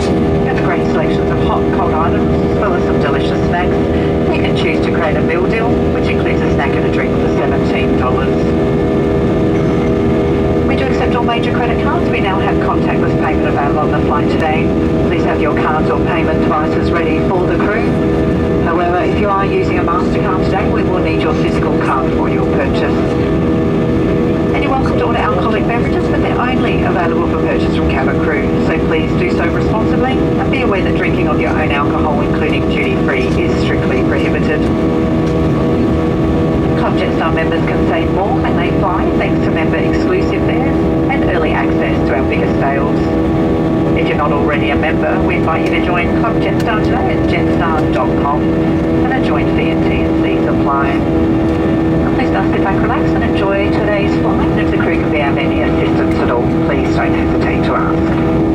We have a great selection of hot and cold items, as well as some delicious snacks. You can choose to create a meal deal, which includes a snack and a drink for $17. We do accept all major credit cards. We now have contactless payment available on the flight today. Please have your cards or payment devices ready for the crew. However, if you are using a MasterCard today, we will need your physical card for your purchase. And you're welcome to order alcoholic beverages, but they're only available for purchase from cabin crew. So please do so responsibly and be aware that drinking of your own alcohol, including duty-free, is strictly prohibited. Club Jetstar members can save more when they fly thanks to member exclusive fares and early access to our biggest sales. If you're not already a member, we invite you to join Club Jetstar today at jetstar.com, and a joint fee and T&Cs apply. And please now sit back, relax and enjoy today's flight, and if the crew can be of any assistance at all, please don't hesitate to ask.